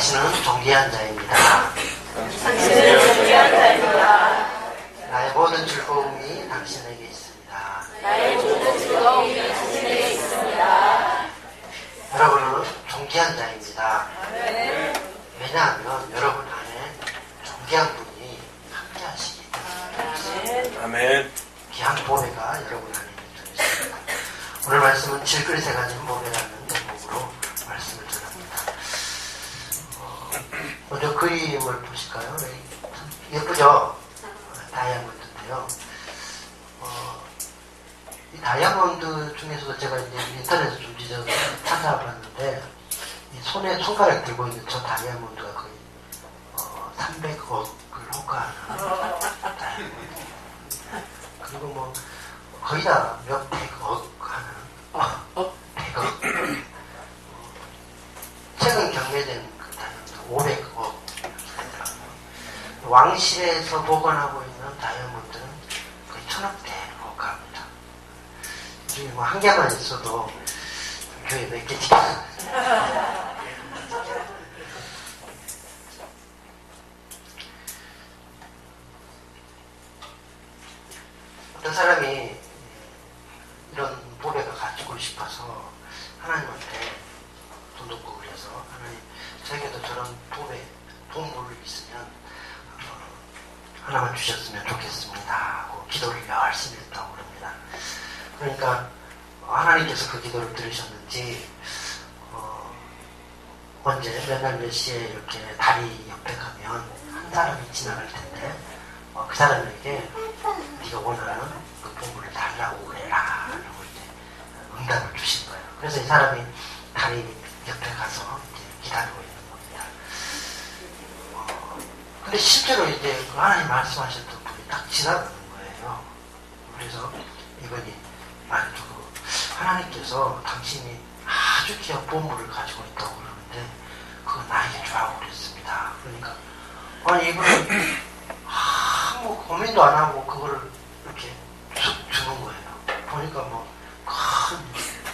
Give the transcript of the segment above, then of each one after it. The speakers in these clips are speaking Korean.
당신은 존귀한 자입니다. 당신은 존귀한 자입니다. 나의 모든 즐거움이 당신에게 있습니다. 나의 모든 즐거움이 당신에게 있습니다. 여러분은 존귀한 자입니다. 아멘. 왜냐하면 여러분 안에 존귀한 분이 함께 하시기 때문에. 아멘. 귀한 보배가 여러분 안에 있습니다. 오늘 말씀은 질그릇에 가진 보배라는 제목으로 말씀을 전합니다. 먼저 그림을 보실까요? 예쁘죠? 다이아몬드인데요. 이 다이아몬드 중에서도 제가 이제 인터넷에서 좀 뒤져서 찾아봤는데, 이 손가락 들고 있는 저 다이아몬드가 거의 300억을 호가하는 다이아몬드. 그리고 뭐 거의 다 몇백억 하는 100억. 최근 경매된 그 다이아몬드 500억. 왕실에서 보관하고 있는 다이아몬드는 거의 1000억대에 호가합니다. 지금 뭐 한 개만 있어도 교회 몇 개 지켜요. 어떤 사람이 이런 보배가 가지고 싶어서 하나님한테 돈 놓고 그래서 하나님 저에게도 저런 보물이 있으면 하나만 주셨으면 좋겠습니다 하고 기도를 열심히 했다고 그럽니다. 그러니까 하나님께서 그 기도를 들으셨는지 언제 몇 날 몇 시에 이렇게 다리 옆에 가면 한 사람이 지나갈 텐데 그 사람에게 네가 원하는 그 보물을 달라고 그래라 라고 이제 응답을 주신 거예요. 그래서 이 사람이 다리 옆에 가서 이제 기다리고 있는 겁니다. 근데 실제로 이제 그 하나님 말씀하셨던 분이 딱 지나가는 거예요. 그래서 이분이 말해주고 하나님께서 당신이 아주 귀한 보물을 가지고 있다고 그러는데 그거 나에게 주라고 그랬습니다. 그러니까 아니 이분은 아무 고민도 안 하고 그거를 이렇게 툭 주는 거예요. 보니까 뭐 큰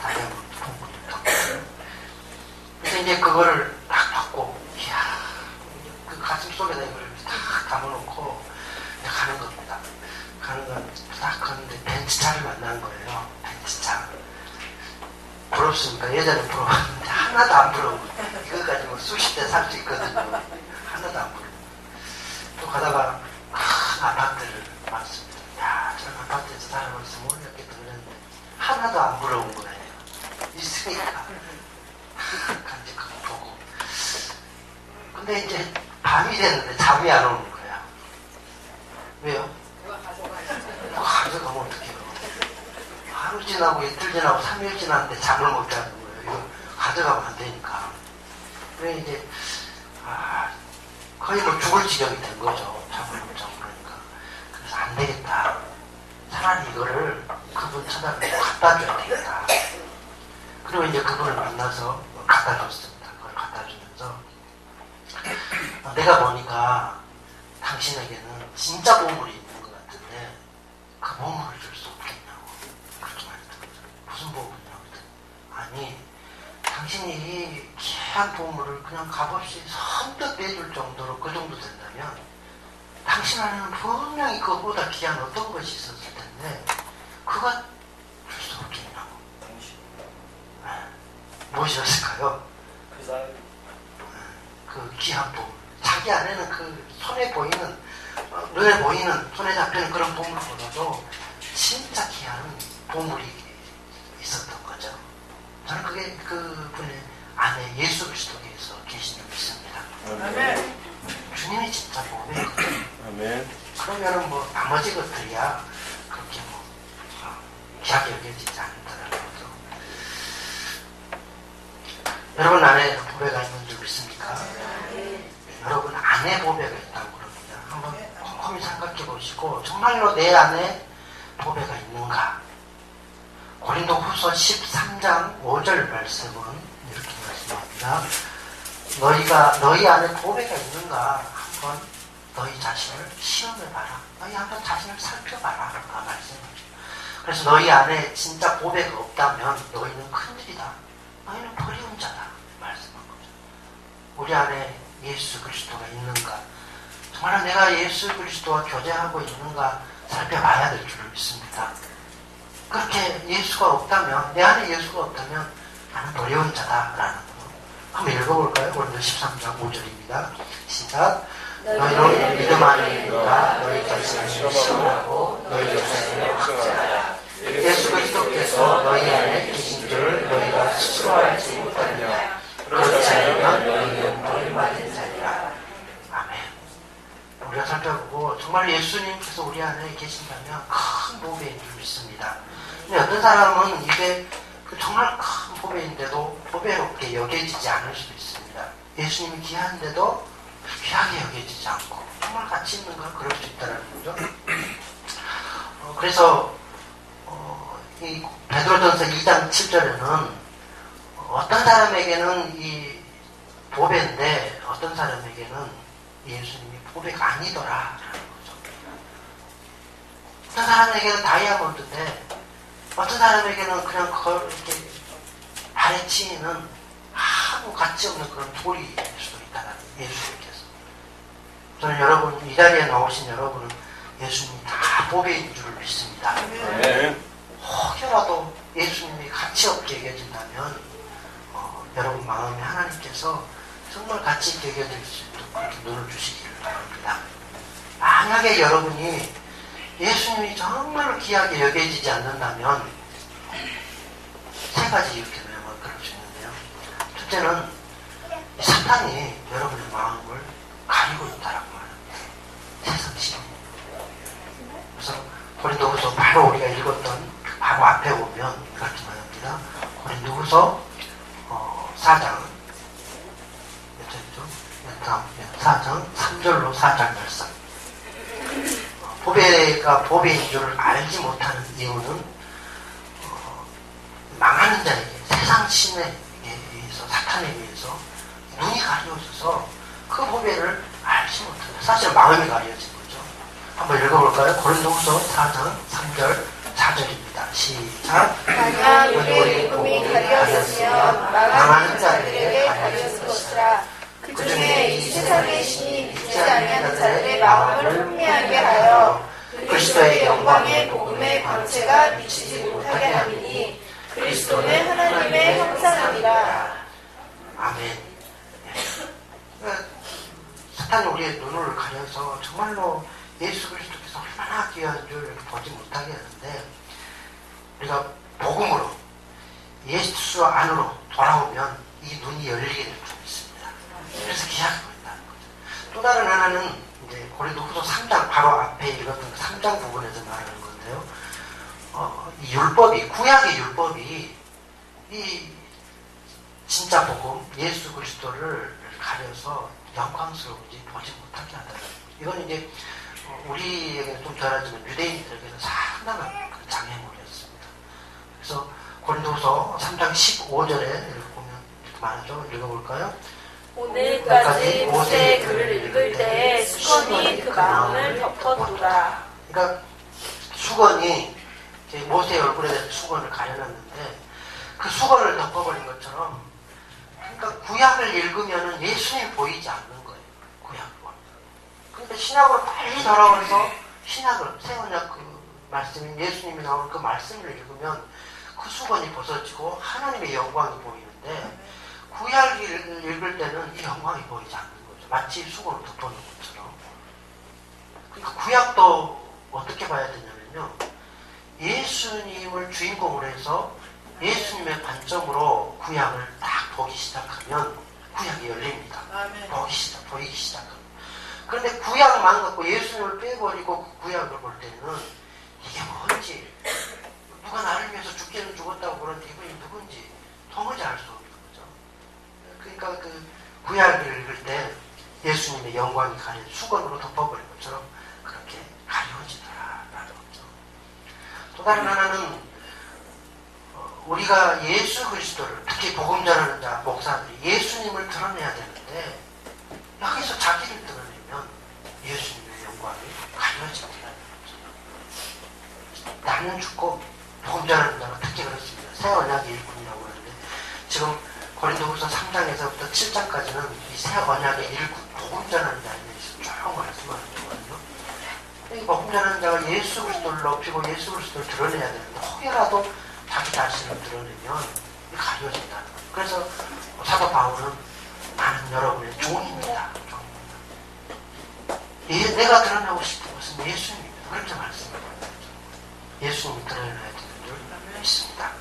다이아몬드 보물이었던 거예요. 그래서 이제 그거를 딱 받고 이야 그 가슴 속에다 이걸 딱 담아놓고 가는 겁니다. 가는 건 딱 가는데 벤츠차를 만난 거예요. 벤츠차. 부럽습니까? 예전에 부러웠는데 하나도 안 부러워. 이거까지 뭐 수십 대 살 수 있거든요. 하나도 안 부러워. 또 가다가 큰 아파트를 봤습니다. 야, 저런 아파트에서 살아볼 수 모르겠게 들렸는데 하나도 안 부러운 거예요. 있으니까 간직하고 보고. 근데 이제 밤이 됐는데 잠이 안 오는 거야. 왜요? 가져가면 어떡해요? 하루 지나고 이틀 지나고 3일 지났는데 잠을 못 자는 거예요. 이거 가져가면 안 되니까. 그래 이제 거의 뭐 죽을 지경이 된 거죠. 잠을 못 자고 그러니까. 그래서 안 되겠다. 차라리 이거를 그분 찾아가서 갖다 줘야 되겠다. 그리고 이제 그분을 만나서 갖다 줬습니다. 그걸 갖다 주면서 내가 보니까 당신에게는 진짜 보물이 있는 것 같은데 그 보물을 줄 수 없겠냐고 그렇게 말했거든요. 무슨 보물이냐고 그랬더니 아니 당신이 이 귀한 보물을 그냥 값없이 선뜻 내줄 정도로 그 정도 된다면 당신 안에는 분명히 그것보다 귀한 어떤 것이 있었을 텐데 그거 줄 수 없겠냐고. 무엇이었을까요? 그 귀한 보물. 자기 안에는 그 손에 보이는 눈에 보이는 손에 잡히는 그런 보물보다도 진짜 귀한 보물이 있었던 거죠. 저는 그게 그분의 안에 예수 그리스도께서 계신 줄 믿습니다. 아멘. 주님이 진짜 보배거든요. 아멘. 그러면은 뭐 나머지 것들이야 그렇게 뭐 귀하게 여겨지지 않는다는 거죠. 여러분 안에 보배가 있는 줄 믿습니까? 여러분 안에 보배가 있다고 그럽니다. 한번 곰곰이 생각해 보시고 정말로 내 안에 보배가 있는가? 고린도 후서 13장 5절 말씀은 이렇게 말씀합니다. 너희 안에 보배가 있는가? 한번 너희 자신을 시험해봐라. 너희 한번 자신을 살펴봐라. 말씀하죠. 그래서 너희 안에 진짜 보배가 없다면 너희는 큰일이다. 너희는 버리운 자다. 말씀한 거죠. 우리 안에 예수 그리스도가 있는가, 정말로 내가 예수 그리스도와 교제하고 있는가 살펴봐야 될 줄을 믿습니다. 그렇게 예수가 없다면, 내 안에 예수가 없다면 나는 어려운 자다라는 거. 한번 읽어볼까요? 오늘 13장 5절입니다. 시작. 너희는 믿음 안에 있는가 너희 자신을 시험하고 너희 자신을 확증하라. 예수 그리스도께서 너희 안에 계신 줄 너희가 스스로 알지 못하느냐. 그렇지 않으면 너희는 벌 맞은 자리라. 아멘. 우리가 살펴보고 정말 예수님께서 우리 안에 계신다면 큰 보배인 줄 믿습니다. 근데 어떤 사람은 이게 정말 큰 보배인데도 보배롭게 여겨지지 않을 수도 있습니다. 예수님이 귀한데도 귀하게 여겨지지 않고 정말 가치 있는 건 그럴 수 있다는 거죠. 그래서 이 베드로전서 2장 7절에는 어떤 사람에게는 이 보배인데 어떤 사람에게는 예수님이 보배가 아니더라라는 거죠. 어떤 사람에게는 다이아몬드인데 어떤 사람에게는 그냥 그걸 이렇게 발에 치이는 아무 가치 없는 그런 돌이 될 수도 있다는 예수님께서. 저는 여러분, 이 자리에 나오신 여러분은 예수님이 다 보배인 줄을 믿습니다. 혹여라도 예수님이 가치 없게 여겨진다면 여러분 마음에 하나님께서 정말 가치 있게 여겨질 수 있도록 그렇게 눈을 주시기를 바랍니다. 만약에 여러분이 예수님이 정말로 귀하게 여겨지지 않는다면 세 가지 이렇게 외우면 그럴 수 있는데요. 첫째는 사탄이 여러분의 마음을 가리고 있다라고 말합니다. 세상신이. 그래서 고린도후서 바로 우리가 읽었던 바로 앞에 오면 그렇게 말합니다. 고린도후서 4장 몇 절이죠? 4장 3절로 4장 말씀. 보배가 보배인 줄을 알지 못하는 이유는 망하는 자에게, 세상 신에 의해서, 사탄에 의해서 눈이 가려져서 그 보배를 알지 못한다. 사실 마음이 가려진 거죠. 한번 읽어볼까요? 고린도후서 4장 3절 4절입니다. 시작. 만약 우리의 꿈이 가려졌으면 망하는 자들에게 가려질 것이라. 그 중에 이 세상의 신이 믿지 아니하는 자들의 마음을 혼미하게 하여 그리스도의 영광의 복음의 광채가 비치지 못하게 하리니 그리스도는 하나님의 형상이니라. 아멘. 사탄이 우리의 눈을 가려서 정말로 예수 그리스도께서 얼마나 귀한 줄 보지 못하게 하는데, 우리가 복음으로 예수 안으로 돌아오면 이 눈이 열리게 될 줄 믿습니다. 그래서 귀하게 보인다는 거죠. 또 다른 하나는 이제 고린도후서 3장 바로 앞에 읽었던 그 3장 부분에서 말하는 건데요. 이 율법이, 구약의 율법이 이 진짜 복음 예수 그리스도를 가려서 영광스러운지 보지 못하게 하더라고요. 이건 이제 우리에게는 좀 덜하지만 유대인들에게는 상당한 장애물이었습니다. 그래서 고린도후서 3장 15절에 보면 이렇게 말하죠. 읽어볼까요? 오늘까지 모세의 글을 읽을 때에 수건이 그 마음을 덮어두라. 그러니까 수건이 모세의 얼굴에 수건을 가려놨는데 그 수건을 덮어버린 것처럼, 그러니까 구약을 읽으면은 예수님이 보이지 않는 거예요. 구약을. 그러니까 신약으로 빨리 돌아와서 신약을, 새 언약 그 말씀인 예수님이 나오는 그 말씀을 읽으면 그 수건이 벗어지고 하나님의 영광이 보이는데, 구약을 읽을 때는 이 영광이 보이지 않는 거죠. 마치 수건을 덮어놓은 것처럼. 그러니까 구약도 어떻게 봐야 되냐면요, 예수님을 주인공으로 해서 예수님의 관점으로 구약을 딱 보기 시작하면 구약이 열립니다. 보이기 시작합니다. 그런데 구약만 갖고 예수님을 빼버리고 그 구약을 볼 때는 이게 뭔지, 누가 나를 위해서 죽기는 죽었다고 그러는데 이분이 누군지 도무지 알 수 없는 거죠. 그러니까 그 구약을 읽을 때 예수님의 영광이 가린 수건으로 덮어버린 것처럼 그렇게 가려워지더라라는 거죠. 또 다른 하나는 우리가 예수 그리스도를, 특히 복음 전하는 자, 목사들이 예수님을 드러내야 되는데 여기서 자기를 드러내면 예수님의 영광이 가려진다는 거죠. 나는 죽고 복음 전하는 자가 특히 그렇습니다. 새 언약의 일꾼이라고 하는데, 지금 고린도후서 3장에서부터 7장까지는 이 새 언약의 일꾼, 복음 전하는 자에 대해서 쭉 말씀하는 거거든요. 이 복음 전하는 자가 예수 그리스도를 높이고 예수 그리스도를 드러내야 되는데 혹여라도 자기 자신을 드러내면 가려진다는 거예요. 그래서 사도 바울은 나는 여러분의 종입니다. 내가 드러나고 싶은 것은 예수님입니다. 그렇게 말씀합니다. 예수님이 드러나야 되는 줄 믿습니다.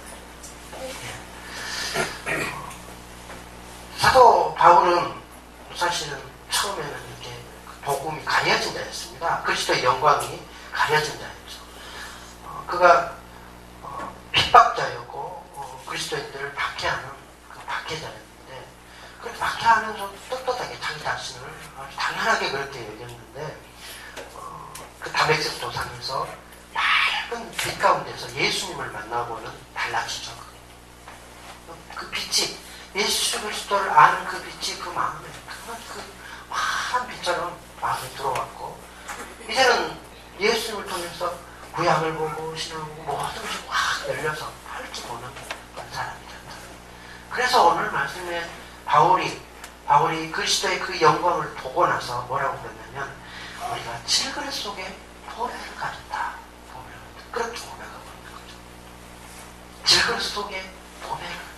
사도 바울은 사실은 처음에는 이렇게 복음이 가려진 자였습니다. 그리스도의 영광이 가려진 자였죠. 그가 핍박자였고 그리스도인들을 박해하는 그 박해자였는데 그렇게 박해하면서 떳떳하게 자기 자신을 아주 당연하게 그렇게 여겼는데 그 다메섹 도상에서 맑은 빛 가운데서 예수님을 만나고는 달라지죠. 그 빛이 예수 그리스도를 아는 그 빛이 그 마음에 그 환한 빛처럼 마음에 들어왔고 이제는 예수님을 통해서 구약을 보고 신을 보고 모든 것이 확 열려서 펼치 보는 그런 사람이 됐다. 그래서 오늘 말씀에 바울이 그리스도의 그 영광을 보고 나서 뭐라고 그랬냐면 우리가 질그릇 속에 보배를 가졌다. 그렇게 고백하고 있는 거죠. 질그릇 속에 보배를 가졌다.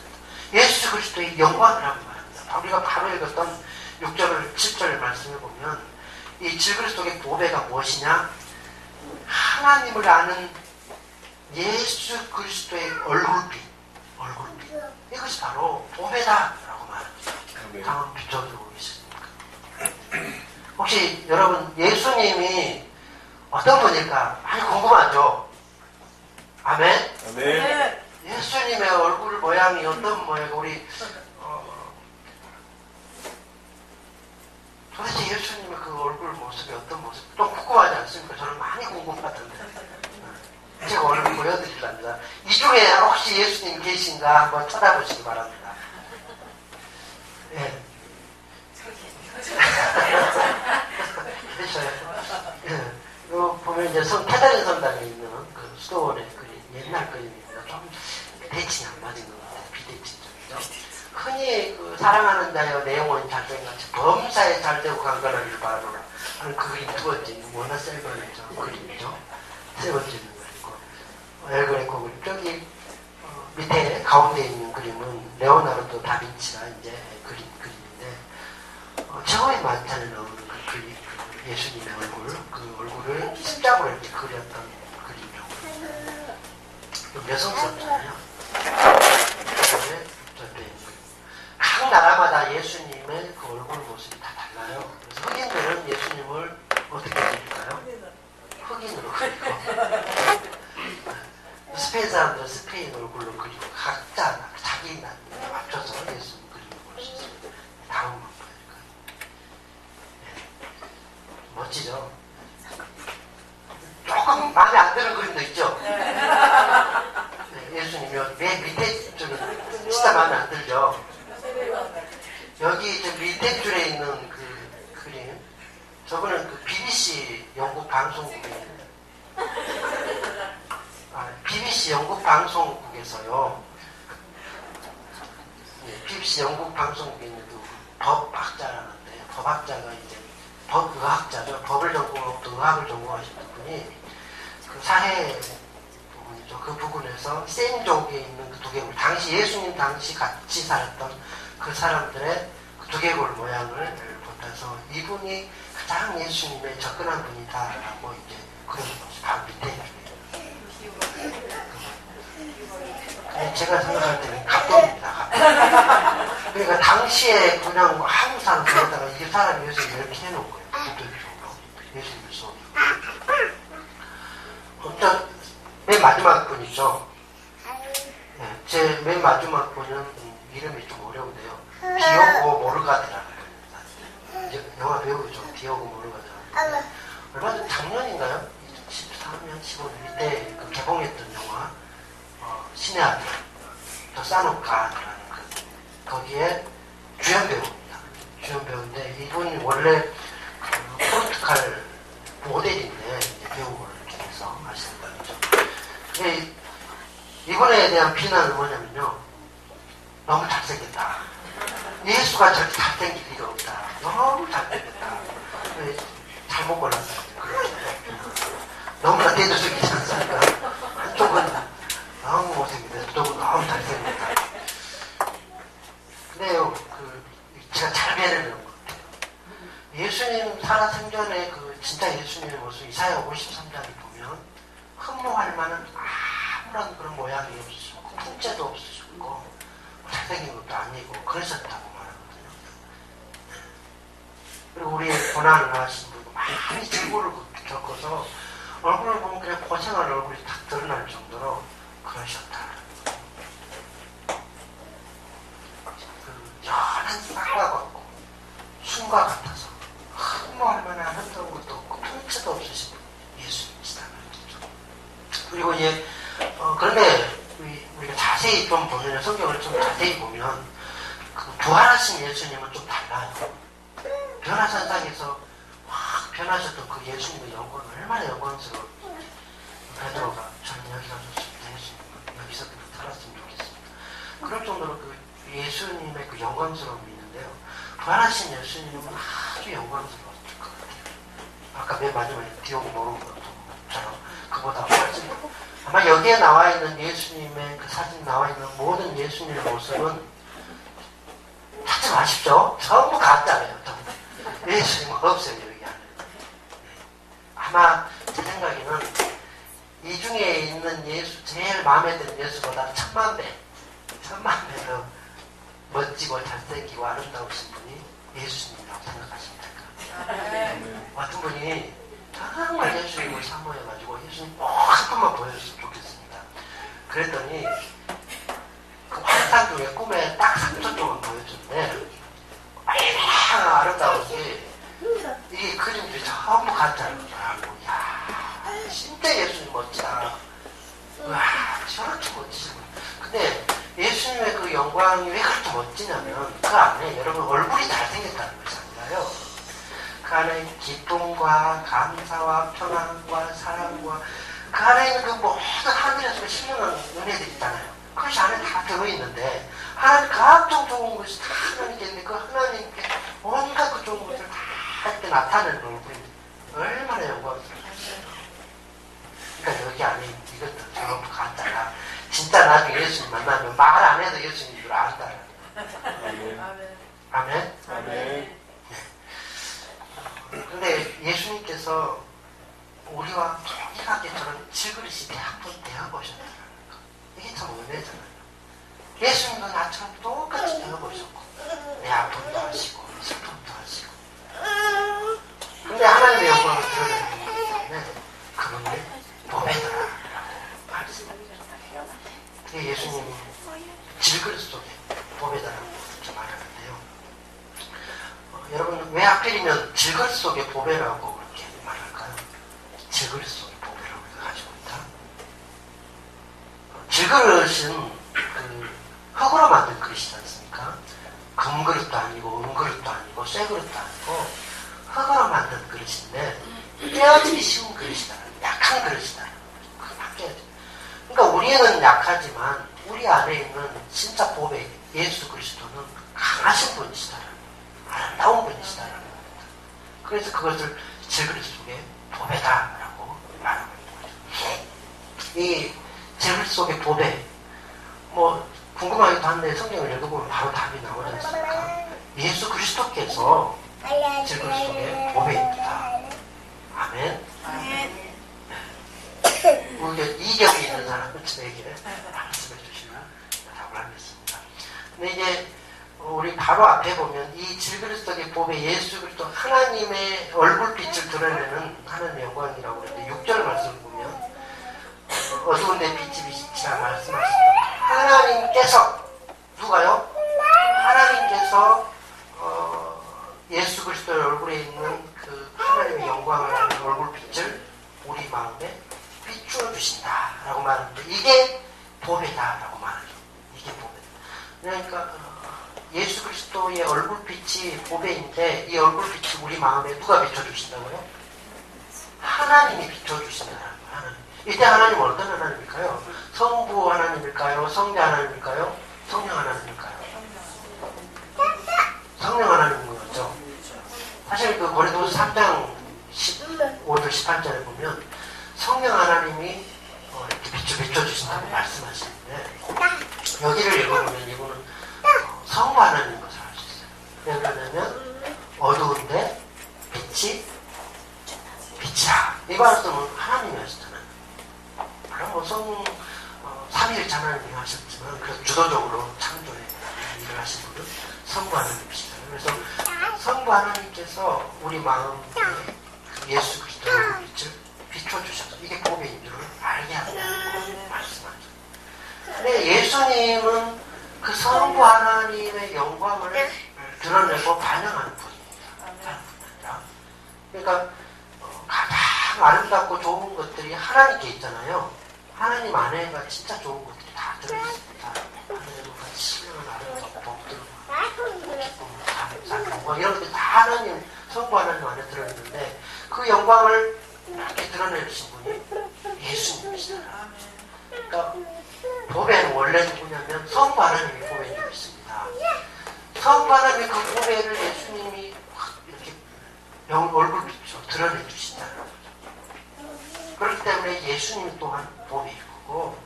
예수 그리스도의 영광이라고 말합니다. 우리가 바로 읽었던 6절, 7절 말씀을 보면 이 질그릇 속의 보배가 무엇이냐? 하나님을 아는 예수 그리스도의 얼굴빛. 이것이 바로 보배다라고 말합니다. 다음 비춰주고 계십니까? 혹시 여러분 예수님이 어떤 분일까? 많이 궁금하죠? 아멘? 아멘. 예수님의 얼굴 모양이 어떤 모양이고 우리 도대체 예수님의 그 얼굴 모습이 어떤 모습 좀 궁금하지 않습니까? 저는 많이 궁금하던데 제가 오늘 보여드리랍니다. 이 중에 혹시 예수님 계신가 한번 쳐다보시기 바랍니다. 예. 계셔요. 요 보면 이제 캐다린 성당에 있는 그 수도원의 그림, 옛날 그림입니다. 좀 대칭이 안 맞은 것 같아요. 비대칭적이죠. 흔히 그 사랑하는 자여 내용은 잘된같이 범사에 잘되고 강건하기를 바라노라 하는 그 그림 두 번째 워낙 새 그림이죠. 그림이죠. 세 번째 있는 그림이고 엘그레코 그림 저기 밑에 가운데 있는 그림은 레오나르도 다빈치가 이제 그림인데 최후의 만찬에 나오는 그 그림 그 예수님의 얼굴 그 얼굴을 십자구로 이렇게 그렸던 그림이라고 좀 여성스럽잖아요. 각 나라마다 예수님의 그 얼굴 모습이 다 달라요. 그래서 흑인들은 예수님을 어떻게 그릴까요? 흑인으로 그리고 스페인 사람들은 스페인 얼굴로 그리고 각자 자기 나라에 맞춰서 예수님 그림을 볼 수 있어요. 다음만 보여줄까요? 네. 멋지죠? 조금 마음에 안 드는 그림도 있죠? 네, 예수님이 맨 밑에 쪽은 진짜 마음에 안 들죠? 여기 저 밑에 줄에 있는 그 그림 저거는 그 BBC 영국 방송국에 BBC 영국 방송국에서요. 네, BBC 영국 방송국에 있는 그 법학자라는데 법학자가 이제 법의학자죠. 법을 전공하고 또 의학을 전공하시는 분이 그 사회 부분이죠. 그 부분에서 세임족에 있는 그 두개골 당시 예수님 당시 같이 살았던 그 사람들의 그 두개골 모양을 보면서 이분이 가장 예수님에 접근한 분이다라고 이제 그런 것이 바로 밑에 있어요. 제가 생각할 때는 갑동입니다. 그러니까 당시에 그냥 한국 사람들에다가 이 사람이 예수님 이렇게 해놓은 거예요. 예수님을 쏘고. 어떤 맨 마지막 분이죠. 네, 제 맨 마지막 분은 이름이 좀 어려운데요. 디오고 모르가드라는 분입니다. 영화 배우죠. 디오고 모르가드. 얼마 전 작년인가요? 14년, 15년 이때 그 개봉했던 영화 신의 아들, 더 사노카라는 거기에 주연 배우입니다. 주연 배우인데 이분이 원래 포르투갈 모델인데 이제 배우를 이렇게 해서 하시는 분이죠. 근데 이분에 대한 비난은 뭐냐면요. 너무 잘생겼다. 예수가 저렇게 잘생길 리가 없다. 너무 잘생겼다. 왜 잘못 골랐어요. 너무나 대조적이지 않습니까? 한쪽은 너무 못생겼다, 저쪽은 너무 잘생겼다. 근데요, 제가 잘 배려는 것 같아요. 예수님 살아 생전에 진짜 예수님의 모습, 이사야 53장에 보면 흠모할 만한 아무런 그런 모양이 없으시고, 풍채도 없으시고, 잘생긴 것도 아니고, 그러셨다고 말하거든요. 그리고 우리의 고난을 하신 분도 많이 질고를 겪어서 얼굴을 보면 그냥 고생한 얼굴이 딱 드러날 정도로 그러셨다. 연한 싹과 같고 순과 같아서 흠모할 만한 한도 것도 없고 통째도 없으신 예수님이시다 말이죠. 그리고 이제 그런데 우리가 자세히 좀 보면, 성경을 좀 자세히 보면 부활하신 예수님은 좀 달라요. 변화산상에서 확 변하셨던 그 예수님의 영광은 얼마나 영광스러워. 베드로가 저는 여기 가서 예수님 여기서 살았으면 좋겠습니다. 그럴 정도로 예수님의 영광스러움이 있는데요. 부활하신 예수님은 아주 영광스러웠을 것 같아요. 아까 맨 마지막에 디오고 모르는 것처럼 그보다 훨씬, 아마 여기에 나와 있는 예수님의 사진 나와 있는 모든 예수님의 모습은 찾지 마십시오. 전부 가짜예요. 예수님은 없어요, 여기 안에. 아마 제 생각에는 이 중에 있는 예수, 제일 마음에 드는 예수보다 천만 배 더 멋지고 잘생기고 아름다우신 분이 예수님이라고 생각하시면 될 것 같아요. 어떤 분이 정말 예수님을 사모해가지고 예수님 꼭 한 번만 보여줬으면 좋겠습니다. 그랬더니 그 환상 중에 꿈에 딱 3초 동안 보여줬는데 얼마나 아름다운지 이 그림들이 전부 가짜라고. 이야, 진짜 예수님 멋지다. 와, 저렇게 멋지시군. 근데 예수님의 그 영광이 왜 그렇게 멋지냐면 그 안에 여러분 얼굴이 잘생겼다는 것이 아니라요. 그 안에 기쁨과 감사와 평안과 사랑과 그 안에 있는 그 모든 하늘에서 신령한 은혜들 있잖아요. 그것이 안에 다 들어있는데 하나님 각종 좋은 것이 다 하나님께 있는데 그 하나님께 온갖 그 좋은 것을 다 이렇게 나타내는 얼굴이 얼마나 영광스러우시죠. 그러니까 여기 안에 이것도 전부 가짜다. 진짜 나중에 예수님 만나면 말 안 해도 예수님인 줄 안다. 아멘? 아멘? 근데 예수님께서 우리와 동일하게 저런 질그릇이 한번 되어보셨다는 거. 이게 참 은혜잖아요. 예수님도 나처럼 똑같이 되어보셨고 내 아픔도 하시고 슬픔도 하시고, 근데 하나님의 영광을 드러내는 거기 때문에 그분이 보배더라라고 말씀합니다. 예수님이 질그릇 속에 보배다라고 이렇게 말하는데요. 여러분 왜 하필이면 질그릇 속에 보배라고 그렇게 말할까요? 질그릇 속에 보배를 우리가 가지고 있다. 질그릇은 흙으로 만든 그릇이지 않습니까? 금그릇도 아니고 은그릇도 아니고 쇠그릇도 아니고 흙으로 만든 그릇인데 깨어지기 쉬운 그릇이다. 약한 그릇이다. 그만 깨어져. 그러니까 우리는 약하지만 우리 안에 있는 진짜 보배 예수 그리스도는 강하신 분이시다. 아름다운 분이시다. 그래서 그것을 질그릇 속에 보배다라고 말하는 거죠. 이 질그릇 속의 보배, 궁금하기도 한데 성경을 읽어보면 바로 답이 나오지 않습니까? 예수 그리스도께서 질그릇 속에 보배입니다. 아멘. 아멘. 우리 이경이 있는 사람은 저에게 말씀해 주시면 답을 하겠습니다. 근데 이제 우리 바로 앞에 보면 이 질그릇 속의 보배 예수 그리스도 하나님의 얼굴빛을 드러내는 하나님의 영광이라고 그러는데 6절 말씀을 보면 어두운 데 빛이 비치라 말씀하십니다. 하나님께서 누가요? 하나님께서 예수 그리스도의 얼굴에 있는 그 하나님의 영광을 하는 얼굴빛을 우리 마음에 비추어 주신다라고 말하는데 이게 보배다라고 말하죠. 이게 보배다. 그러니까 예수 그리스도의 얼굴빛이 보배인데 이 얼굴빛이 우리 마음에 누가 비춰주신다고요? 하나님이 비춰주신다는 거예요. 하나님. 이때 하나님은 어떤 하나님일까요? 성부 하나님일까요? 성자 하나님일까요? 성령 하나님일까요? 성령 하나님인 거죠. 사실 그 고린도서 3장 15절 18절에 보면 성령 하나님이 이렇게 비춰주신다고 말씀하시는데, 여기를 읽어보면 이분은 성부 하나님 것을 알 수 있어요. 왜 그러냐면 어두운데 빛이라. 이거 쓰면 하나님이었잖아요. 물론 뭐 삼위일체 하나님이 하셨지만, 그래서 주도적으로 창조에 일을 하신 분은 성부 하나님이시잖아요. 그래서 성부 하나님께서 우리 마음에 예수 그리스도의 빛을 비춰주셔서 이게 복음인 줄을 알게 한다고 말씀하죠. 근데 예수님은 그 성부 하나님의 영광을 드러내고 반영하는 분입니다. 그러니까 가장 아름답고 좋은 것들이 하나님께 있잖아요. 하나님 안에가 진짜 좋은 것들이 다 들어있습니다. 하나님과 신령한 아름답고 복들과 기쁨, 감사, 영광 이런 것들이 다 하나님, 성부 하나님 안에 들어있는데, 그 영광을 이렇게 드러내신 분이 예수님이시잖아요. 그러니까 보배는 원래 누구냐면 성부 하나님이 보배인 줄 있습니다. 성부 하나님의 그 보배를 예수님이 이렇게 얼굴빛으로 드러내 주신다는 거죠. 그렇기 때문에 예수님이 또한 보배일 거고,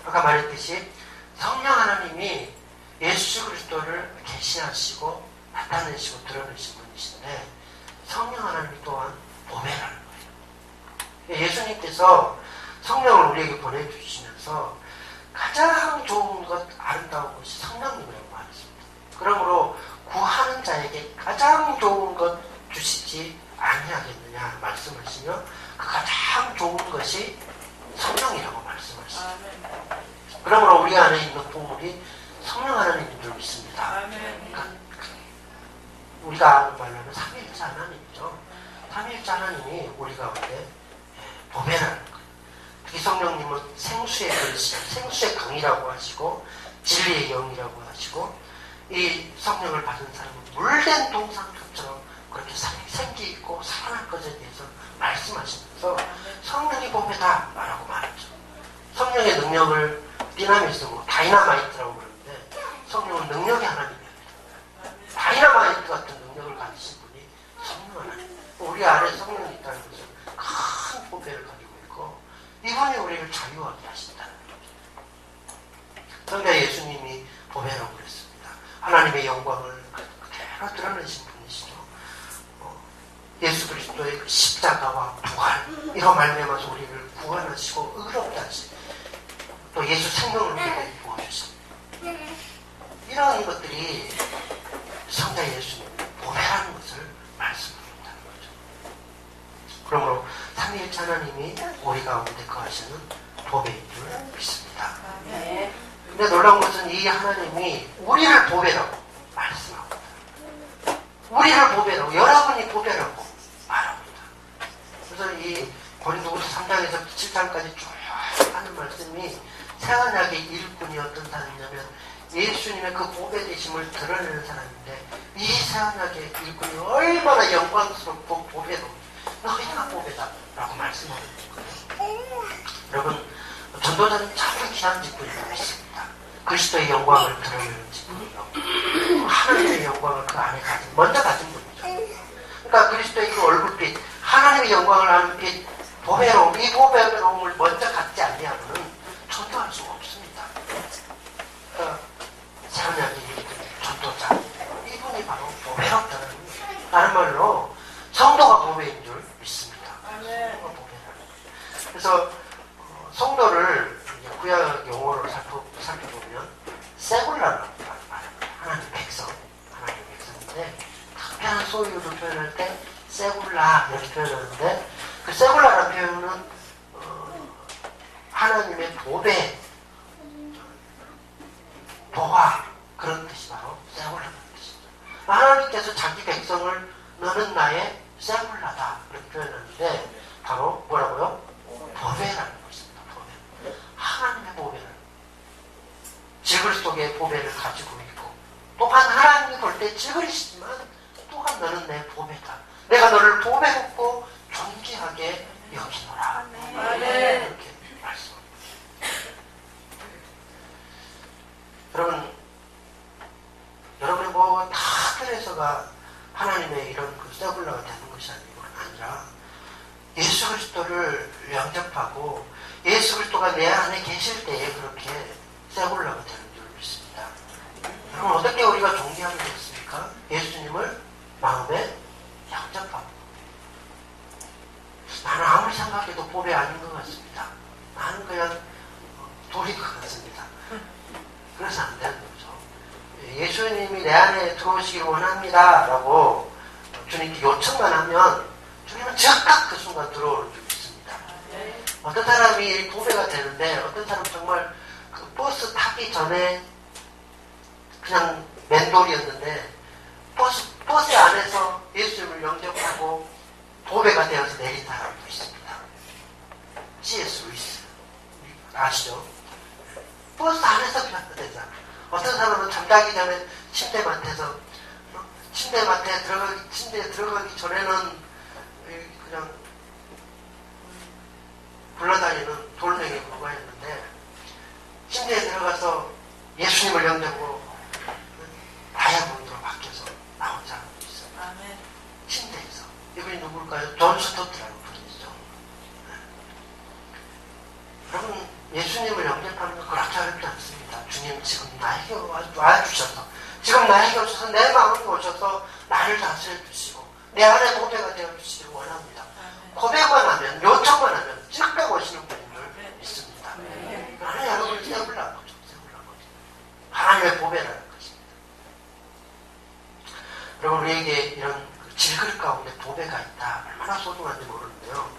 아까 말했듯이 성령 하나님이 예수 그리스도를 계시하시고 나타내시고 드러내신 분이신데, 성령 하나님이 또한 보배라는 거예요. 예수님께서 성령을 우리에게 보내주시면서 가장 좋은 것, 아름다운 것이 성령님이라고 말했습니다. 그러므로 구하는 자에게 가장 좋은 것 주시지 아니하겠느냐 말씀하시며, 그 가장 좋은 것이 성령이라고 말씀하십니다. 그러므로 우리 안에 있는 보물이 성령 하나님인 줄 믿습니다. 그러니까 우리가 아는 말로 하면 삼위일체 하나님이죠. 삼위일체 하나님이 우리 가운데 보배라는 거예요. 특히 성령님은 생수의 글씨, 생수의 강이라고 하시고 진리의 영이라고 하시고, 이 성령을 받은 사람은 물된 동상처럼 그렇게 생기 있고 살아날 것에 대해서 말씀하시면서 성령이 보배다 라고 말하죠. 성령의 능력을 디나미즘으로 다이나마이트라고 그러는데, 성령은 능력의 하나님입니다. 다이나마이트 같은 능력을 가지신 분이 성령 하나님. 우리 안에 성령이 있다는 것은 큰 보배를 가지고 있고, 이분이 우리를 자유하게 하신다는 거죠. 성자 예수님이 보배라고 그랬습니다. 하나님의 영광을 그대로 드러내신 분이시죠. 예수 그리스도의 그 십자가와 부활, 이런 말미암아서 우리를 구원하시고 의롭게 하시고, 또 예수 생명을 우리에게 부어주십니다. 이런 것들이 성자 예수님 보배라는 것을 말씀드린다는 거죠. 그러므로 삼위일체 하나님이 우리 가운데 거하시는 보배인 줄 믿습니다. 근데 놀라운 것은 이 하나님이 우리를 보배라고 말씀합니다. 우리를 보배라고, 여러분이 보배라고 말합니다. 그래서 이 고린도후서 3장에서 7장까지 쭉 하는 말씀이 새언약의 일꾼이 어떤 사람이냐면 예수님의 그 보배되심을 드러내는 사람인데, 이 새언약의 일꾼이 얼마나 영광스럽고 보배로 너희가 보배다 라고 말씀하는 거예요. 여러분, 전도자는 참 귀한 직분이라고 있습니다. 그리스도의 영광을 드러내는 직분이요, 하나님의 영광을 그 안에 먼저 가진 분이죠. 그러니까 그리스도의 그 얼굴빛, 하나님의 영광을 아는 빛, 보배로움, 이 보배로움을 먼저 갖지 않으면 전도할 수가 없습니다. 그러니까 새언약의 전도자, 이분이 바로 보배롭다는, 다른 말로 성도가 보배인 줄 믿습니다. 성도가 보배라는. 그래서 성도를 구약 용어로 살펴보면 세굴라라고 말합니다. 하나님 백성, 하나님 백성인데, 특별한 소유를 표현할 때 세굴라 이렇게 표현하는데, 그 세굴라라는 표현은 하나님의 보배, 보화, 그런 뜻이 바로 세굴라라는 뜻입니다. 하나님께서 자기 백성을 너는 나의 세굴라다 이렇게 표현하는데, 바로 뭐라고요? 보배라는 것입니다. 보배. 하나님의 보배를, 지글 속에 보배를 가지고 있고, 또한 하나님이 볼 때 지글이시지만 또한 너는 내 보배다. 내가 너를 보배롭고 존귀하게 여기노라. 이렇게 말씀합니다. 여러분, 여러분이 뭐 다들 해서가 하나님의 이런 그 세굴라가 되는 것이 아니라 예수 그리스도를 영접하고 예수 그리스도가 내 안에 계실 때에 그렇게 세굴라가 되는 줄 믿습니다. 그럼 어떻게 우리가 존귀하게 됐습니까? 예수님을 마음에 영접하고. 나는 아무리 생각해도 보배 아닌 것 같습니다. 나는 그냥 돌인 것 같습니다. 그래서 안 되는 거죠. 예수님이 내 안에 들어오시길 원합니다 라고 주님께 요청만 하면 주님은 즉각 그 순간 들어오는 줄 믿습니다. 어떤 사람이 보배가 되는데 어떤 사람은 정말 그 버스 타기 전에 그냥 맨돌이었는데 버스 안에서 예수님을 영접하고 보배가 되어서 내린 사람도 있습니다. C.S. 루이스 아시죠? 버스 안에서 변화가 되잖아. 어떤 사람은 잠자기 전에 침대에 들어가기 전에는 그냥 굴러다니는 돌멩이 그거였는데 침대에 들어가서 예수님을 영접하고 다이아몬드로 바뀌어서 나온 사람도 있어요. 아멘. 침대에서. 이분이 누굴까요? 존 스토트라는 분이죠. 여러분, 예수님을 영접하는 건 그렇게 어렵지 않습니다. 주님 지금 나에게 와주셔서, 지금 나에게 오셔서 내 마음에 오셔서 나를 다스려 주시고 내 안에 보배가 되어 주시길 원합니다. 고백만 하면, 요청만 하면 즉각 오시는 분인 줄 믿습니다. 하나님 여러분을 세우려는 거죠. 하나님의 보배라는 것입니다. 여러분, 우리에게 이런 질그릇 가운데 보배가 있다. 얼마나 소중한지 모르는데요.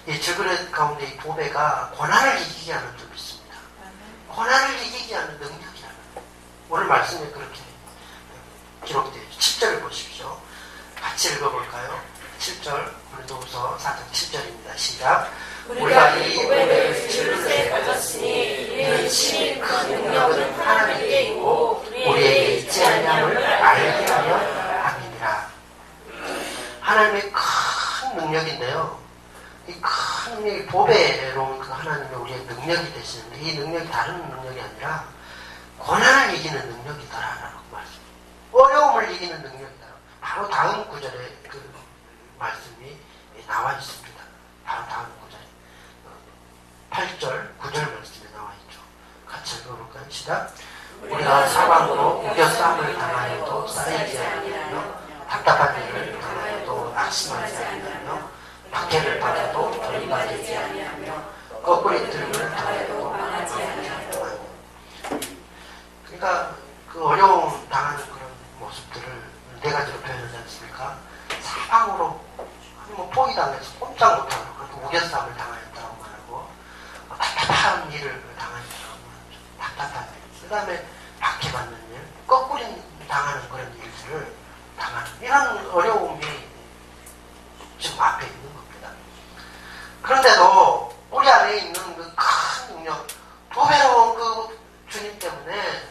이 질그릇 가운데 이 보배가 고난을 이기게 하는 줄 믿습니다. 고난을 이기게 하는 능력이라는, 오늘 말씀에 그렇게 기록되어 있죠. 7절을 보십시오. 같이 읽어볼까요? 7절, 고린도후서 4장 7절입니다. 시작. 우리가 이 보배를 질그릇에 가졌으니 이는 친히 그 능력은 하나님께 있고 우리에게 있지 아니함을 알게 하려 함이니라. 하나님의 큰 능력인데요. 이 큰 능력이 보배로운 그 하나님의 우리의 능력이 되시는데 이 능력이 다른 능력이 아니라 고난을 이기는 능력이다라고 말씀. 어려움을 이기는 능력이다. 바로 다음 구절에 그 말씀이 나와 있습니다. 바로 다음 구절에 8절, 9절 말씀에 나와 있죠. 같이 읽어볼까요? 시작. 우리가 사방으로 우겨싸움을 당하여도 쌓이지 아니하며 답답한 일을 당하여도 낙심하지 아니하며 박해를 받아도 버림받지 아니하며 거꾸리들을 당하여도 망하지 아니하며. 그러니까 그 어려움 당하는 그런 모습들을 네 가지로 표현하지 않습니까? 사방으로 뭐 포위당해서 꼼짝 못하고 그렇게 우겨싸움을 당하였다고 말하고 답답한 일을 당하였다고 말하죠. 답답한 일. 그 다음에 박해받는 일, 거꾸리 당하는 그런 일들을 당하는 이런 어려움이 지금 앞에 있는 겁니다. 그런데도 우리 안에 있는 그 큰 능력, 보배로운 그 주님 때문에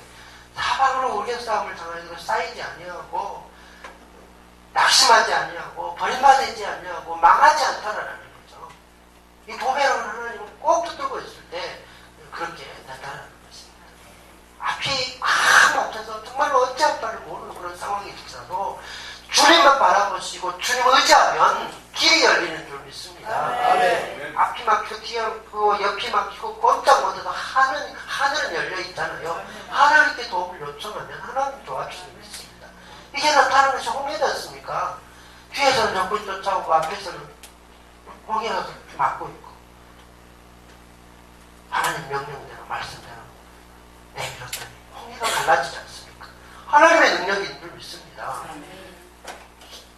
사방으로 우겨싸움을 당하여도 쌓이지 아니하고 낙심하지 아니하고 버림받지 아니하고 망하지 않다라는 거죠. 이 보배로운 하나님을 꼭 붙들고 있을 때 그렇게 나타나는 것입니다. 앞이 꽉 막혀서 정말로 어찌할 바를 모르는 그런 상황이 있어도 주님만 바라보시고 주님 의지하면 길이 열리는 줄 믿습니다. 아멘. 앞이 막히고 뒤에 막히고 옆이 막히고 꼼짝 못해도 하늘은 열려 있잖아요. 하나님께 도움을 요청하면 하나님 도와주시는 믿습니다. 이게 나타나는 것이 홍해지 않습니까? 뒤에서는 적군이 쫓아오고 앞에서는 홍해가 막고 있고 하나님 명령대로 말씀대로 내밀었더니 홍해가 갈라지지 않습니까? 하나님의 능력이 있는 줄 믿습니다.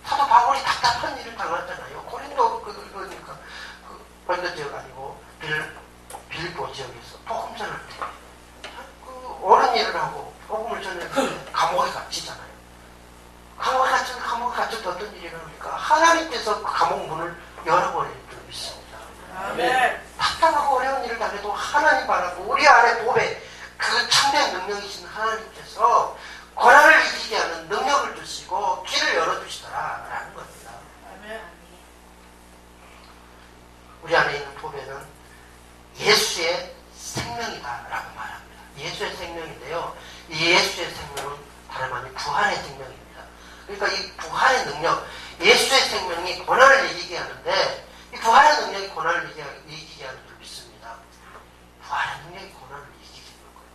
사도 바울이 답답한 일을 당했잖아요. 고린도 그러니까 고린도 지역 아니고 빌립보 지역에서 복음 전할 때 그 옳은 일을 하고 복음을 전해 감옥에 갇히잖아요. 감옥에 갇혀도 어떤 일이 일어납니까? 하나님께서 그 감옥 문을 열어버릴 줄 믿습니다. 답답하고 어려운 일을 당해도 하나님 바라고 우리 안에 보배 그 참된 능력이신 하나님께서 고난을 이기게 하는 능력을 주시고 길을 열어주시더라라는 겁니다. 우리 안에 있는 보배는 예수의 생명이다라고 말합니다. 예수의 생명인데요. 이 예수의 생명은 다름 아닌 부활의 생명입니다. 그러니까 이 이 부활의 능력, 예수의 생명이 고난을 이기게 하는데 이 부활의 능력이 고난을 이기게 하는 줄 믿습니다. 부활의 능력이 고난을 이기게 하는 거예요.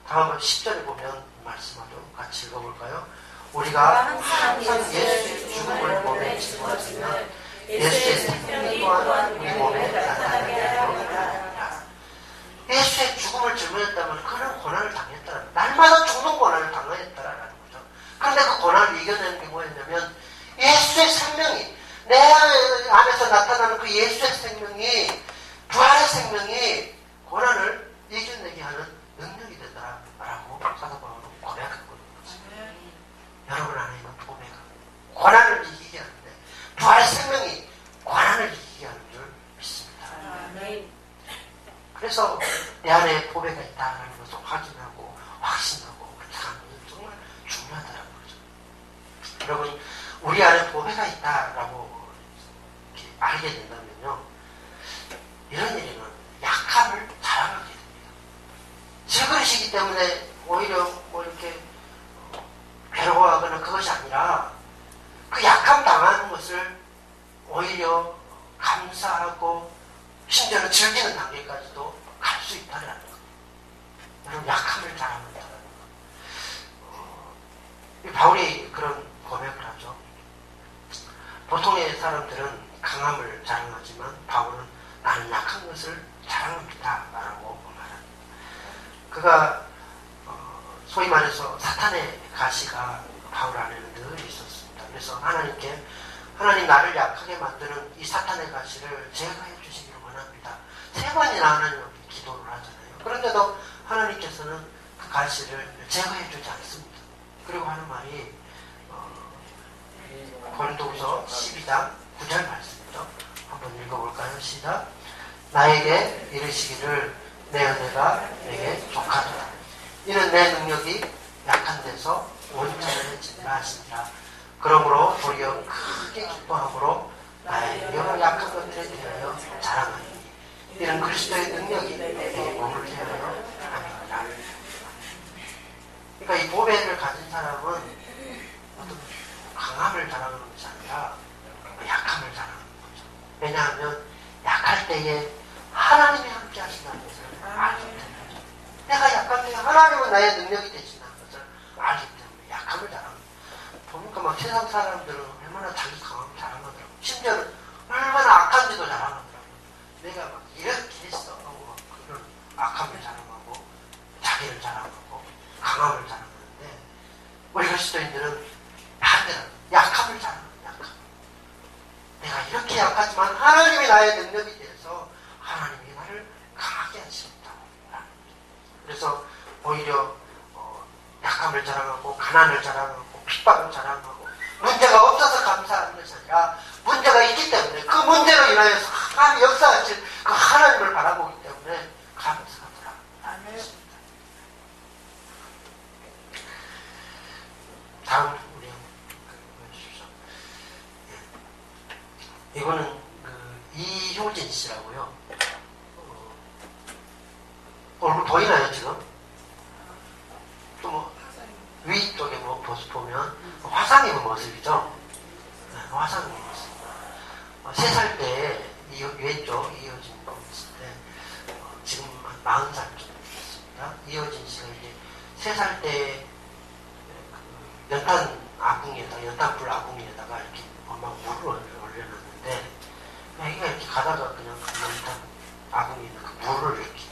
다음은 10절에 보면 말씀하죠. 같이 읽어볼까요? 우리가 항상 예수의 죽음을 몸에 짊어지면 예수의 생명이 또한 우리 몸에 나타나게 하리라. 예수의 죽음을 짊어졌다면 그는 고난을 당했다는, 날마다 죽는 고난을 당했다라는 거죠. 그런데 그 고난을 이겨내는 게 뭐였냐면 예수의 생명이, 내 안에서 나타나는 그 예수의 생명이, 부활의 생명이 고난을 이겨내게 하는 능력이 되더라라고 사도 바울은 고백하고 있는 것입니다. 여러분 안에 있는 보배가 고난을 이기게 하는데 부활의 생명이 고난을 이기게 하는 줄 믿습니다. 그래서 내 안에 보배가 있다는 것을 확인하고 확신하고 그렇게 하는 것은 정말 중요하다는 거죠. 여러분, 우리 안에 보배가 있다라고 이렇게 알게 된다면요, 이런 일에는 약함을 자랑하게 됩니다. 질그릇이기 때문에 오히려 뭐 이렇게 괴로워하거나 그것이 아니라 그 약함 당하는 것을 오히려 감사하고 심지어는 즐기는 단계까지도 갈 수 있다는 것. 여러분, 약함을 자랑한다는 것. 바울이 그런 고백을 하죠. 보통의 사람들은 강함을 자랑하지만 바울은 나는 약한 것을 자랑합니다 라고 말합니다. 그가 소위 말해서 사탄의 가시가 바울 안에는 늘 있었습니다. 그래서 하나님께, 하나님 나를 약하게 만드는 이 사탄의 가시를 제거해 주시기를 원합니다. 3번이나 하나님 앞에 기도를 하잖아요. 그런데도 하나님께서는 그 가시를 제거해 주지 않습니다. 그리고 하는 말이 고린도후서 12장 9절 말씀이죠. 한번 읽어볼까요? 시작. 나에게 이르시기를 내 은혜가 내게 족하도다. 이는 내 능력이 약한 데서 온전을 지니라 하시니라. 그러므로 도리어 크게 기뻐함으로 나의 여러 약한 것들에 대하여 자랑하니 이는 그리스도의 능력이 내 몸을 대하여 함이니라. 그러니까 이 보배를 가진 사람은 어떤 강함을 자랑하는 것이 아니라 약함을 자랑하는 거죠. 왜냐하면 약할 때에 하나님이 함께 하신다는 것을 알기 때문에, 내가 약할 때에 하나님은 나의 능력이 되신다는 것을 알기 때문에 약함을 자랑합니다. 보니까 막 세상 사람들은 얼마나 자기 강함을 자랑하더라고요. 심지어는 얼마나 악한지도 자랑하더라고요. 내가 막 이렇게 했어 하고 그런 악함을 자랑하고 자기를 자랑하고 강함을 자랑하는데, 우리 그리스도인들은 반대로 약함을 자랑합니다. 약함. 내가 이렇게 약하지만 하나님이 나의 능력이 돼서 하나님이 나를 강하게 하십니다. 그래서 오히려 약함을 자랑하고 가난을 자랑하고 핍박을 자랑하고 문제가 없어서 감사하는 것이 아니라 문제가 있기 때문에 그 문제로 인하여서 하나님 역사하신 그 하나님을 바라보기 때문에 감사하더라. 다음 우리 보여주십시오. 이거는 이효진 씨라고요. 얼굴 보이나요 지금? 또 뭐 위쪽에 뭐 모습 보면 화상 입은 모습이죠. 네, 화상 입은 모습. 3살 때 왼쪽 이효진 있을 때 지금 한 40살쯤 됐습니다. 이효진 씨가 이제 3살 때 연탄불 아궁이에다가 이렇게 엄마가 물을 올려놨는데, 애기가 이렇게 가다가 그냥 그 연탄 아궁이에 있는 그 물을 이렇게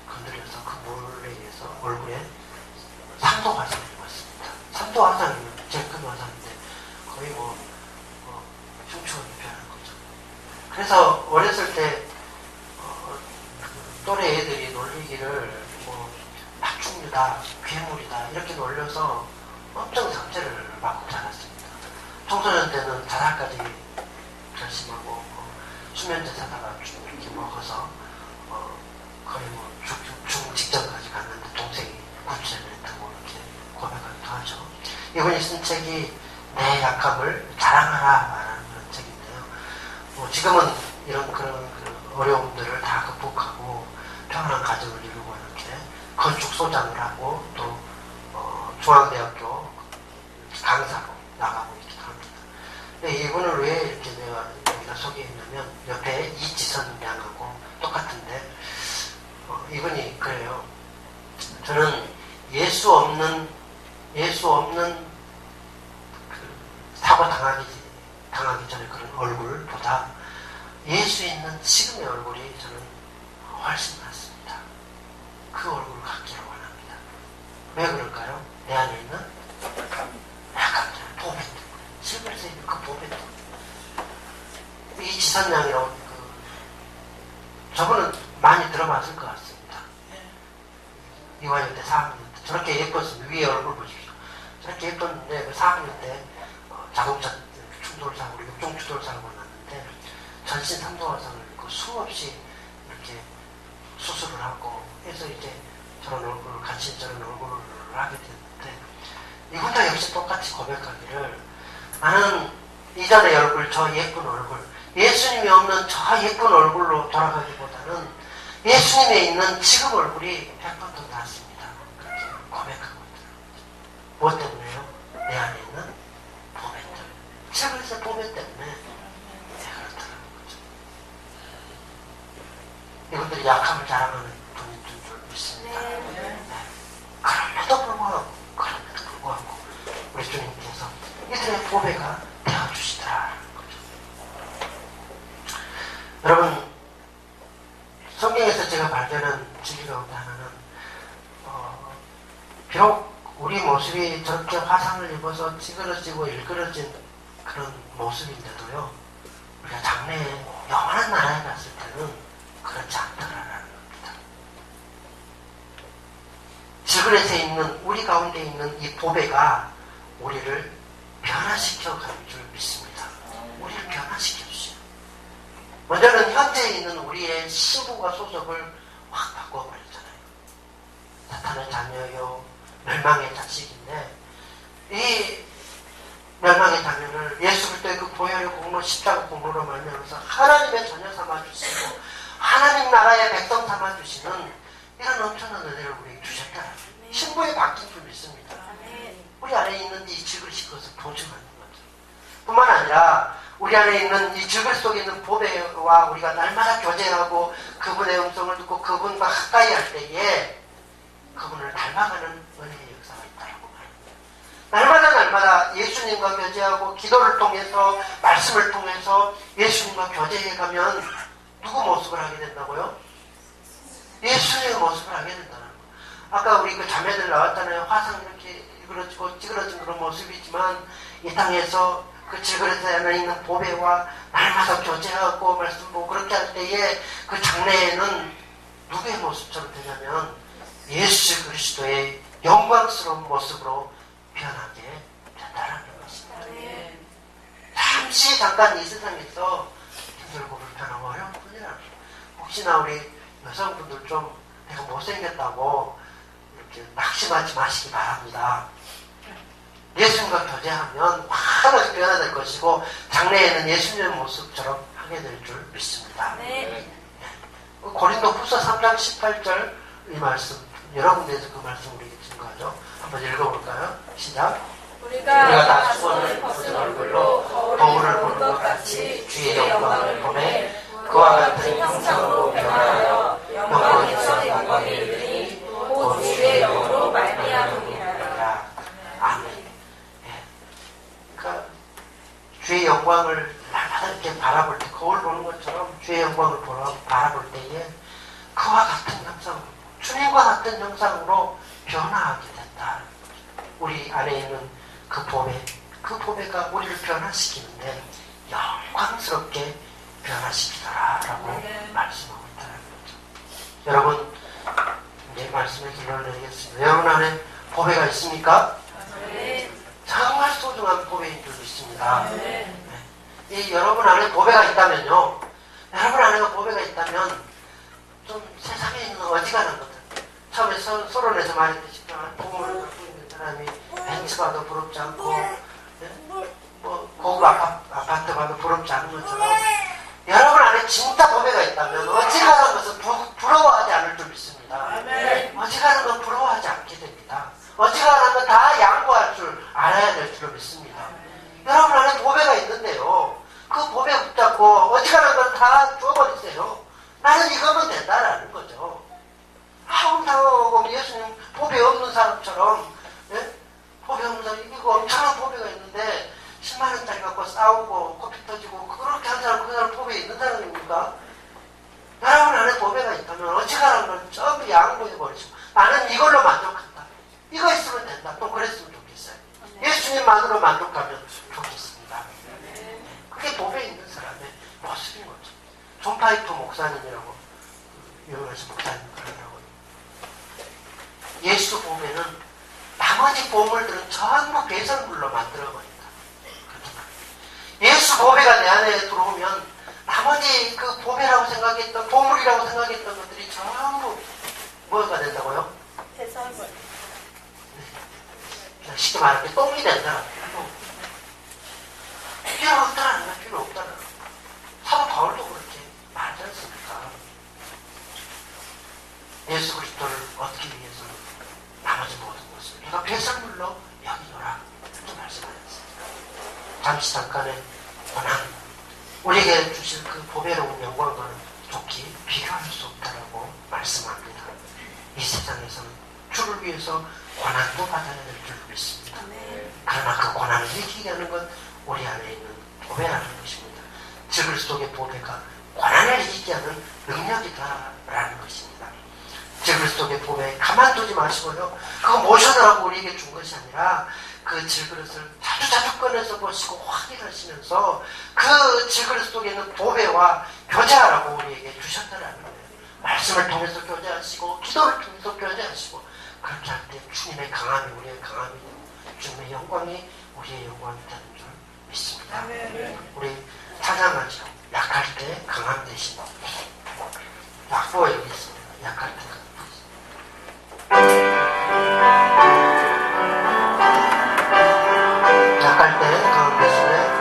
건드려서 그 물에 의해서 얼굴에 3도 화상을 입었습니다. 3도 화상이면 제일 큰 화상인데 거의 흉추가 입혀하는 거죠. 그래서 어렸을 때 또래 애들이 놀리기를 파충류다, 괴물이다 이렇게 놀려서 엄청 상처를 받고 자랐습니다. 청소년 때는 자살까지 결심하고 수면제사다가 쭉 이렇게 먹어서 거의 죽 직전까지 갔는데 동생이 구출을 했다고 이렇게 고백하기도 하죠. 이분이 쓴 책이 내 약함을 자랑하라라는 그런 책인데요. 지금은 이런 그런 어려움들을 다 극복하고 평안한 가정을 이루고 이렇게 건축 소장을 하고 또 중앙대학교 강사로 나가고 있기도 합니다. 근데 이분을 왜 이렇게 내가 여기다 소개했냐면 옆에 이지선 양하고 똑같은데 이분이 그래요. 저는 예수 없는 그 사고 당하기 전에 그런 얼굴보다 예수 있는 지금의 얼굴이 저는 훨씬 낫습니다. 그 얼굴을 갖기를 원합니다. 왜 그럴까요? 내 안에 있는 약간 보배 때문에, 실물에서 있는 그 보배 때문에. 이 지선양이라고 저분은 많이 들어봤을 것 같습니다. 이화여 때 4학년 때 저렇게 예뻤습니다. 위에 얼굴 보십시오. 저렇게 예뻤는데 그 4학년 때 자동차 충돌 사고로 육종 충돌 사고가 났는데 전신 3도화상을 입고 수없이 이렇게 수술을 하고 해서 이제 저런 얼굴을 같이 저런 얼굴을 하게 됐는데 이분도 역시 똑같이 고백하기를 나는 이전의 얼굴, 저 예쁜 얼굴, 예수님이 없는 저 예쁜 얼굴로 돌아가기보다는 예수님에 있는 지금 얼굴이 100번 더 낫습니다. 그렇게 고백하고 있더라고요. 뭐 때문에요? 내 안에 있는 보배 때문에. 지금에서 보배 때문에 그렇더라는 거죠. 이분들이 약함을 자랑하는 분인 줄 믿습니다. 네. 그럼에도 불구하고 우리 주님께서 이들의 보배가 되어주시더라는 거죠. 여러분, 성경에서 제가 발견한 진리 가운데 하나는 비록 우리 모습이 저렇게 화상을 입어서 찌그러지고 일그러진 그런 모습인데도요, 우리가 장래에 영원한 나라에 갔을 때는 그렇지 않다라는 겁니다. 지그릇에 있는 우리 가운데 있는 이 보배가 우리를 변화시켜 가는 줄 믿습니다. 우리를 변화시켜 주세요. 먼저는 현재에 있는 우리의 신분과 소속을 확 바꿔버리잖아요. 사탄의 자녀요, 멸망의 자식인데 이 멸망의 자녀를 예수 그리스도의 그 보혈의 공로, 십자가 공로로 말미암아서 하나님의 자녀 삼아주시고 하나님 나라의 백성 삼아주시는 이런 엄청난 은혜를 우리에게 주셨다. 신부에 바뀐 줄 믿습니다. 우리 안에 있는 이 지그릇이 그것을 보증하는 거죠. 뿐만 아니라 우리 안에 있는 이 지그릇 속에 있는 보배와 우리가 날마다 교제하고 그분의 음성을 듣고 그분과 가까이 할 때에 그분을 닮아가는 은혜의 역사가 있다고 말합니다. 날마다 예수님과 교제하고 기도를 통해서 말씀을 통해서 예수님과 교제해가면 누구 모습을 하게 된다고요? 예수님의 모습을 하게 된다는 거예요. 아까 우리 그 자매들 나왔잖아요. 화상 이렇게 일그러지고 찌그러진 그런 모습이지만 이 땅에서 그 질그릇에 안에 있는 보배와 날마다 교제하고 말씀 보고 그렇게 할 때에 그 장래에는 누구의 모습처럼 되냐면 예수 그리스도의 영광스러운 모습으로 변하게 된다는 것입니다. 잠깐 이 세상에서 힘들고 불편하고 어려운 분이라는 거예요. 혹시나 우리 여성분들 좀 내가 못생겼다고 이렇게 낙심하지 마시기 바랍니다. 예수님과 교제하면 환하게 변화될 것이고 장래에는 예수님의 모습처럼 하게 될 줄 믿습니다. 네. 고린도 후서 3장 18절 이 말씀 여러 군데에서 그 말씀 우리에게 증거하죠. 한번 읽어볼까요? 시작. 우리가 다 수건을 벗은 얼굴로 거울을 보는 것 같이 주의 영광을 보매 그와 같은 형상으로 변하여 영광에서 영광에 이르니 곧 주의 영으로 말미암으리라. 아멘. 그러니까 주의 영광을 날마다 이렇게 바라볼 때 거울 보는 것처럼 주의 영광을 바라볼 때에 그와 같은 형상으로 주님과 같은 형상으로 변화하게 된다. 우리 안에 있는 그 보배가 우리를 변화시키는데 영광스럽게 변화시키더라라고 말씀하고 있다는 거죠. 여러분, 이제 말씀의 결론을 내리겠습니다. 여러분 안에 보배가 있습니까? 네. 정말 소중한 보배인 줄 믿습니다. 네. 이 여러분 안에 보배가 있다면요, 여러분 안에 보배가 있다면 좀 세상에 있는 어지간한 것들, 처음에 서론에서 말했듯이 부모를 갖고 있는 사람이 벤츠 봐도 부럽지 않고, 네? 뭐 고급 아파트 봐도 부럽지 않은 것처럼 여러분 안에 진짜 보배가 있다면 어지간한 것은 부러워하지 않을 줄 믿습니다. 어지간한 건 부러워하지 않게 됩니다. 어지간한 건 다 양보할 줄 알아야 될 줄로 믿습니다. 여러분 안에 보배가 있는데요. 그 보배 붙잡고 어지간한 건 다 줘버리세요. 나는 이거면 된다라는 거죠. 아웅다하고 예수님 보배 없는 사람처럼, 예? 보배 없는 사람, 이거 엄청난 보배가 있는데 10만 원짜리 갖고 싸우고 코피 터지고 그렇게 한 사람, 그 사람 보배 있는 사람입니까? 여러분 안에 보배가 있다면 어지간한 건 전부 양보해버리시고 나는 이걸로 만족한다. 이거 있으면 된다. 또 그랬으면 좋겠어요. 예수님만으로 만족하면 좋겠습니다. 그게 보배 있는 사람의 모습인 거죠. 존 파이프 목사님이라고 유명하신 목사님 그러더라고요. 예수 보배는 나머지 보물들은 전부 배설물로 만들어버린다. 예수 보배가 내 안에 들어오면 나머지 그 보배라고 생각했던, 보물이라고 생각했던 것들이 전부 뭐가 된다고요? 배설물. 쉽게 말하면 똥이 된다. 필요 없다라는 건 필요 없다라는 거. 사도 바울도 그렇게 말하지 않습니까? 예수 그리스도를 얻기 위해서 나머지 모든 것을 내가 배설물로 여기노라 이렇게 말씀하셨습니다. 잠시 잠깐의 고난, 우리에게 주실 그 보배로운 영광과는 좋게 비교할 수 없다라고 말씀합니다. 이 세상에서는 주를 위해서 고난도 받아야 될 줄 믿습니다. 그러나 그 고난을 이기게 하는 건 우리 안에 있는 보배라는 것입니다. 그리스도의 보배가 고난을 이기게 하는 능력이다라는 것입니다. 그리스도의 보배 가만두지 마시고요. 그거 모셔달라고 우리에게 준 것이 아니라 그 질그릇을 자주 꺼내서 보시고 확인하시면서 그 질그릇 속에 있는 보배와 교제하라고 우리에게 주셨다라는 거예요. 말씀을 통해서 교제하시고 기도를 통해서 교제하시고 그렇게 할 때 주님의 강함이 우리의 강함이 되고 주님의 영광이 우리의 영광이 되는 줄 믿습니다. 우리 찬양하죠. 약할 때 강함 대신 약보가 여기 있습니다. 약할 때 강함 대신 약할 때 강함 대신에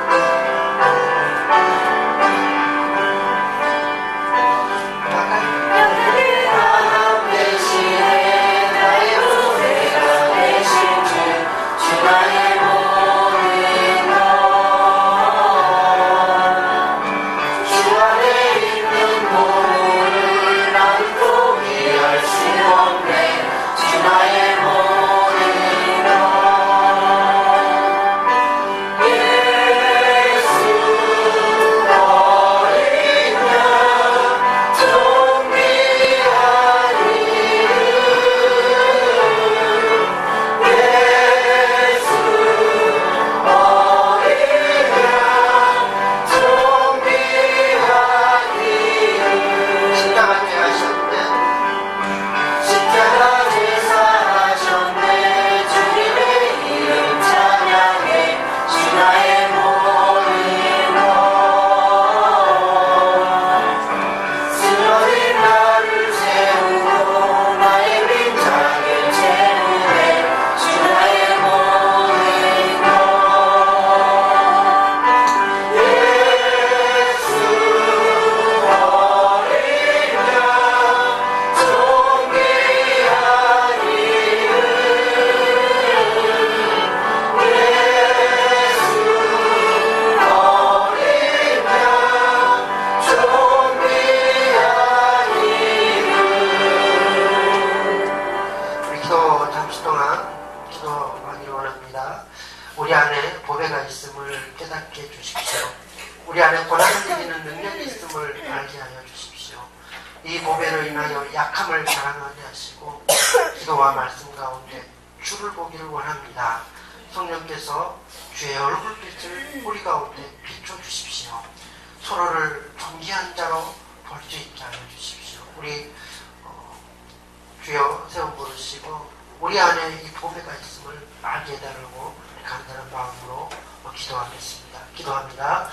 기도합니다.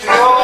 주여